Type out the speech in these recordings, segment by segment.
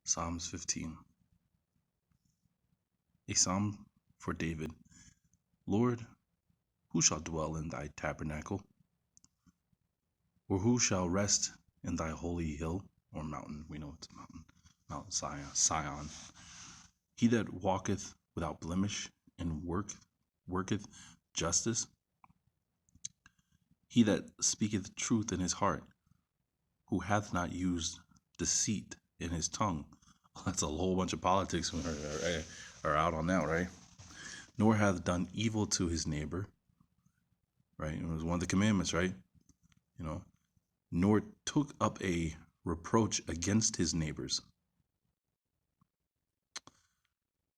Psalms 15. A psalm for David. Lord, who shall dwell in thy tabernacle? Or who shall rest in thy holy hill or mountain? We know it's a mountain. Mount Sion. He that walketh without blemish and worketh justice. He that speaketh truth in his heart, who hath not used deceit in his tongue. That's a whole bunch of politics are out on that, right? Nor hath done evil to his neighbor, right? It was one of the commandments, right? Nor took up a reproach against his neighbors.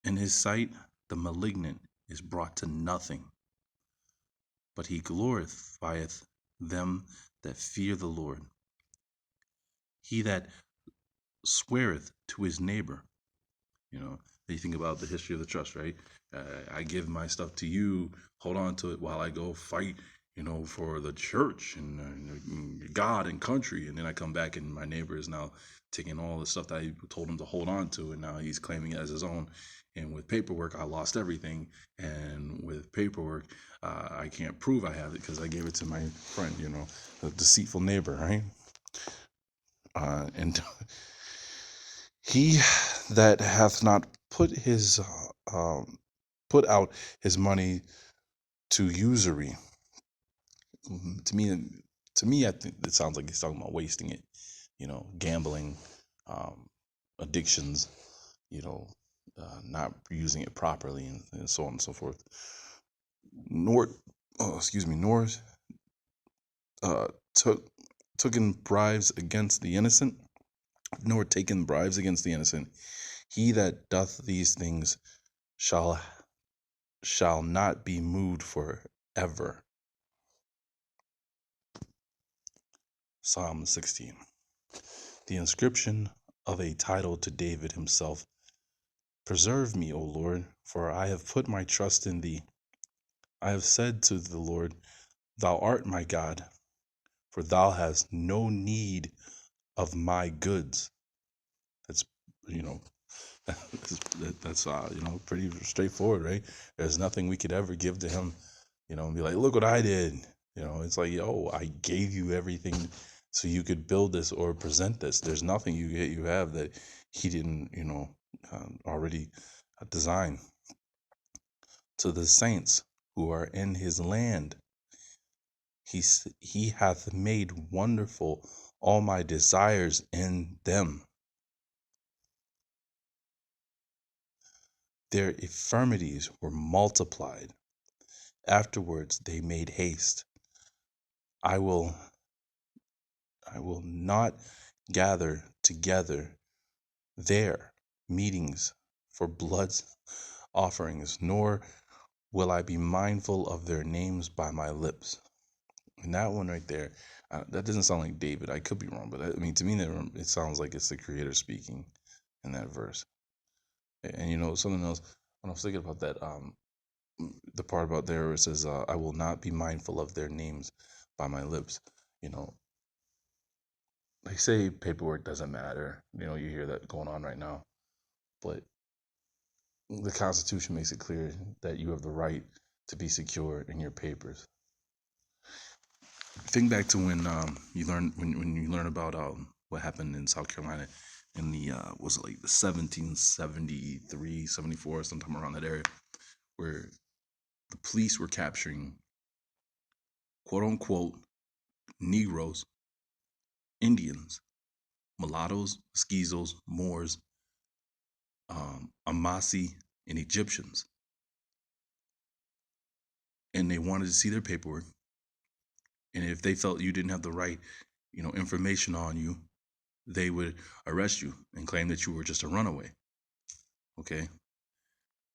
In his sight, the malignant is brought to nothing, but he glorifieth them that fear the Lord. He that sweareth to his neighbor, you think about the history of the trust, right? I give my stuff to you, hold on to it while I go fight, for the church and God and country. And then I come back and my neighbor is now taking all the stuff that I told him to hold on to, and now he's claiming it as his own. And with paperwork, I lost everything. And with paperwork, I can't prove I have it because I gave it to my friend, the deceitful neighbor, right? And he that hath not put out his money to usury. To me, I think it sounds like he's talking about wasting it. Gambling, addictions. Not using it properly, and so on and so forth. Nor taken bribes against the innocent, nor taken bribes against the innocent. He that doth these things shall not be moved forever. Psalm 16. The inscription of a title to David himself. Preserve me, O Lord, for I have put my trust in thee. I have said to the Lord, Thou art my God, for thou hast no need of my goods. That's, that's pretty straightforward, right? There's nothing we could ever give to him, and be like, look what I did. It's like, I gave you everything so you could build this or present this. There's nothing you have that he didn't, already design. To the saints who are in his land, he hath made wonderful all my desires in them. Their infirmities were multiplied. Afterwards they made haste. I will not gather together their meetings for blood offerings, nor will I be mindful of their names by my lips. And that one right there, that doesn't sound like David. I could be wrong, but to me, it sounds like it's the Creator speaking in that verse. And something else, when I was thinking about that, the part about there where it says, I will not be mindful of their names by my lips. They say paperwork doesn't matter. You hear that going on right now. But the Constitution makes it clear that you have the right to be secure in your papers. Think back to when you learn about what happened in South Carolina in the was it like the 1773, 74, sometime around that area, where the police were capturing quote unquote Negroes, Indians, mulattoes, Skeezos, Moors, Amasi, and Egyptians. And they wanted to see their paperwork. And if they felt you didn't have the right, information on you, they would arrest you and claim that you were just a runaway. Okay?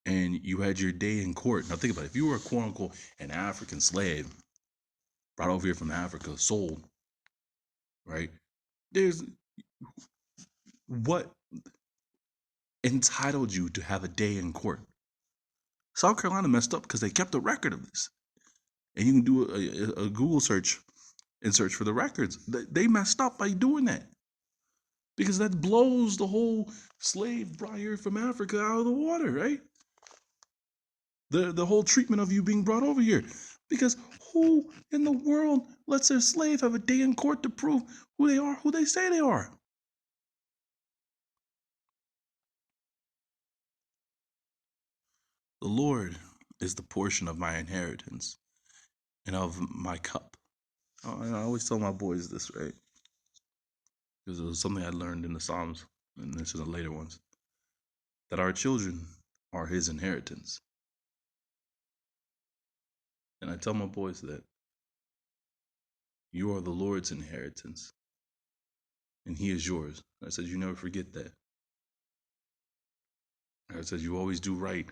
And you had your day in court. Now think about it. If you were a quote unquote an African slave brought over here from Africa, sold, right? There's what entitled you to have a day in court. South Carolina messed up because they kept a record of this. And you can do a Google search and search for the records. They messed up by doing that. because that blows the whole slave brought here from Africa out of the water, right? The whole treatment of you being brought over here. Because who in the world lets their slave have a day in court to prove who they are, who they say they are? The Lord is the portion of my inheritance and of my cup. I always tell my boys this, right? Because it was something I learned in the Psalms, and this is the later ones, that our children are his inheritance. And I tell my boys that you are the Lord's inheritance, and he is yours. I said, you never forget that. I said, you always do right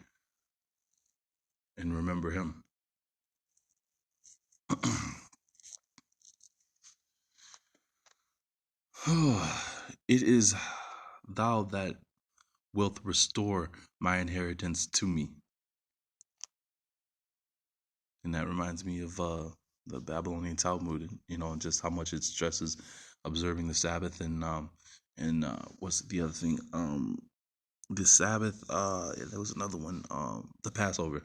and remember him. It is thou that wilt restore my inheritance to me. And that reminds me of the Babylonian Talmud, just how much it stresses observing the Sabbath and what's the other thing? The Sabbath. There was another one. The Passover.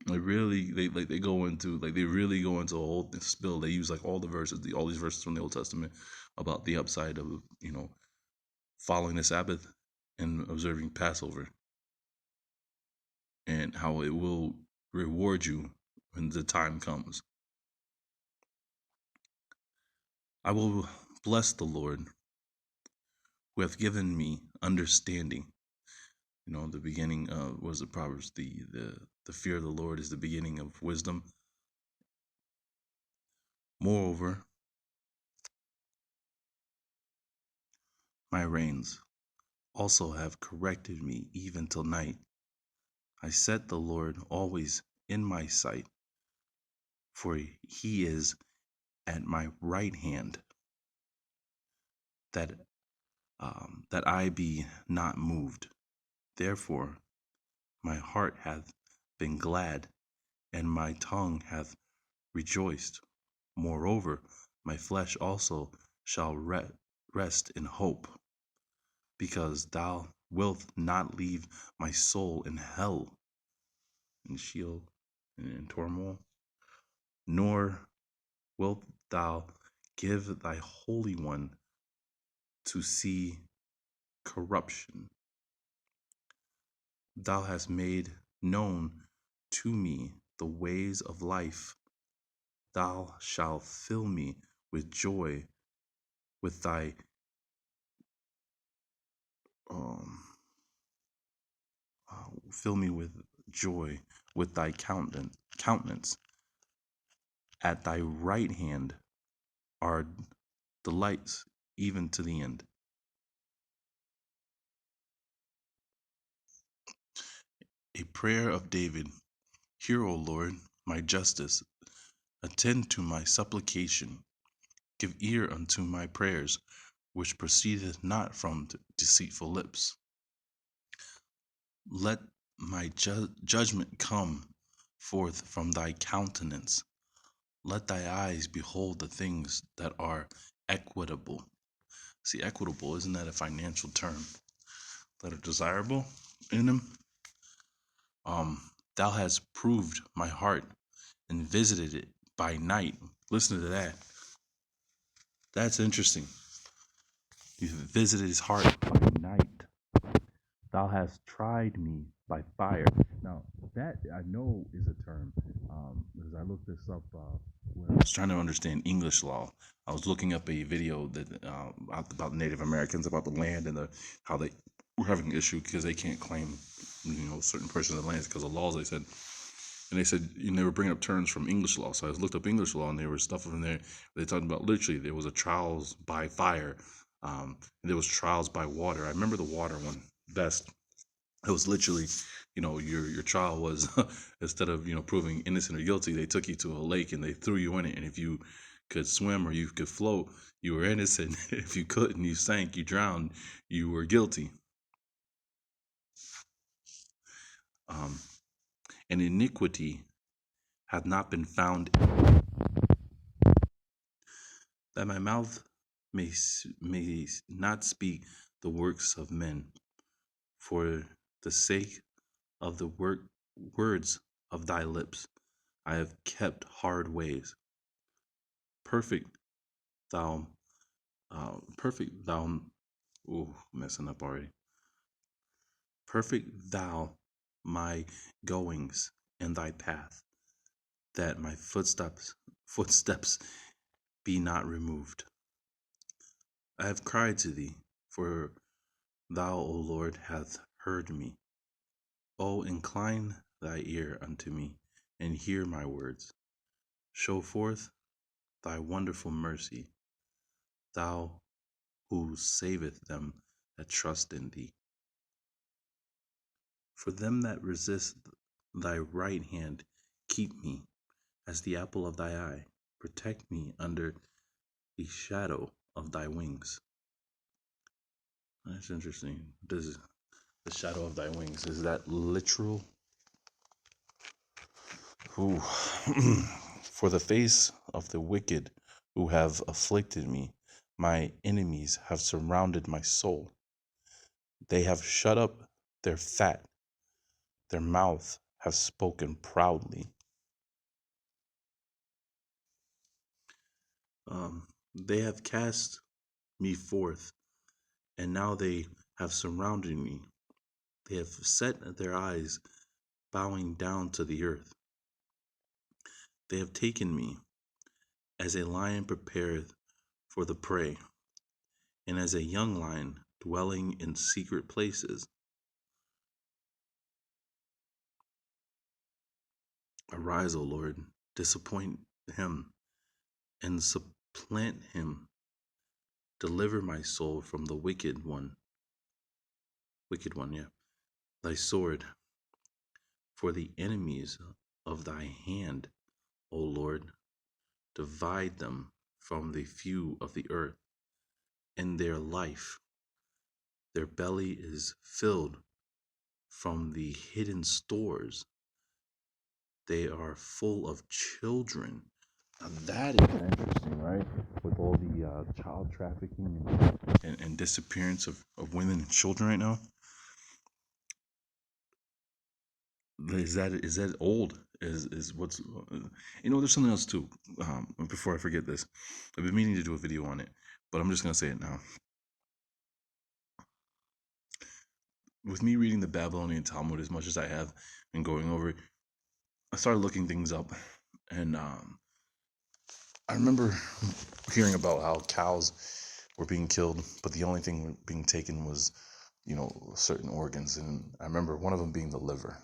Like really, they go into they really go into a whole spill. They use like all the verses, all these verses from the Old Testament about the upside of following the Sabbath and observing Passover, and how it will reward you when the time comes. I will bless the Lord who hath given me understanding. The beginning was the Proverbs. The fear of the Lord is the beginning of wisdom. Moreover, my reins also have corrected me even till night. I set the Lord always in my sight, for he is at my right hand, that that I be not moved. Therefore my heart hath been glad, and my tongue hath rejoiced. Moreover, my flesh also shall rest in hope, because thou wilt not leave my soul in hell, in Sheol, and in turmoil, nor wilt thou give thy Holy One to see corruption. Thou hast made known to me the ways of life. Thou shalt fill me with joy with thy fill me with joy with thy countenance. At thy right hand are delights even to the end. A prayer of David. Hear, O Lord, my justice. Attend to my supplication. Give ear unto my prayers, which proceedeth not from deceitful lips. Let my judgment come forth from thy countenance. Let thy eyes behold the things that are equitable. See, equitable, isn't that a financial term? That are desirable in him? Thou hast proved my heart and visited it by night. Listen to that. That's interesting. You visited his heart by night. Thou hast tried me by fire. Now, that I know is a term, because I looked this up when I was trying to understand English law. I was looking up a video that about Native Americans, about the land and how they were having an issue because they can't claim, certain portions of the land because of laws. They said, and they were bringing up terms from English law. So I looked up English law, and there was stuff in there. They talked about literally there was a trials by fire, there was trials by water. I remember the water one best. It was literally, your trial was instead of proving innocent or guilty, they took you to a lake and they threw you in it. And if you could swim or you could float, you were innocent. If you couldn't, you sank, you drowned, you were guilty. And iniquity hath not been found, that my mouth may not speak the works of men, for the sake of the words of thy lips. I have kept hard ways. Perfect thou, perfect thou, ooh, messing up already. Perfect thou my goings in thy path, that my footsteps be not removed. I have cried to thee, for thou, O Lord, hath heard me. O incline thy ear unto me, and hear my words. Show forth thy wonderful mercy, thou who saveth them that trust in thee. For them that resist thy right hand, keep me as the apple of thy eye. Protect me under the shadow of thy wings. That's interesting. Does the shadow of thy wings, is that literal? Ooh. For the face of the wicked who have afflicted me, my enemies have surrounded my soul. They have shut up their fat, their mouth have spoken proudly. They have cast me forth, and now they have surrounded me. They have set their eyes, bowing down to the earth. They have taken me as a lion prepared for the prey, and as a young lion dwelling in secret places. Arise, O Lord, disappoint him and supplant him. Deliver my soul from the wicked one. Wicked one, yeah. Thy sword, for the enemies of thy hand, O Lord, divide them from the few of the earth. In their life, their belly is filled from the hidden stores. They are full of children. Now that is interesting, right? With all the child trafficking and disappearance of women and children right now. Is that old? Is what's there's something else too. Before I forget this, I've been meaning to do a video on it, but I'm just gonna say it now. With me reading the Babylonian Talmud as much as I have and going over it, I started looking things up, and I remember hearing about how cows were being killed, but the only thing being taken was, certain organs, and I remember one of them being the liver,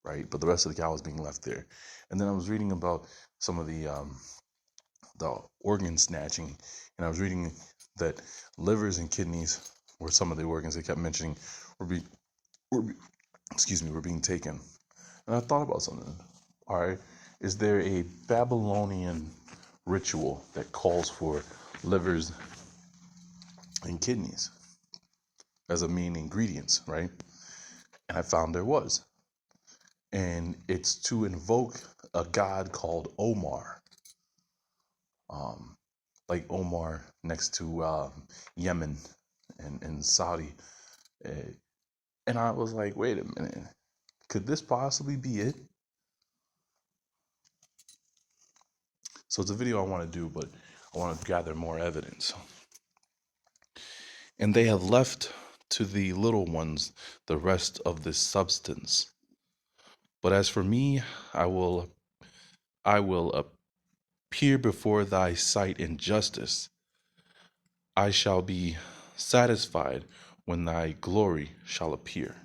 right? But the rest of the cow was being left there. And then I was reading about some of the organ snatching, and I was reading that livers and kidneys were some of the organs they kept mentioning were being taken. And I thought about something. All right, is there a Babylonian ritual that calls for livers and kidneys as a main ingredients, right? And I found there was. And it's to invoke a god called Omar. Like Omar next to Yemen and Saudi. And I was like, wait a minute. Could this possibly be it? So it's a video I want to do, but I want to gather more evidence. And they have left to the little ones the rest of this substance. But as for me, I will appear before thy sight in justice. I shall be satisfied when thy glory shall appear.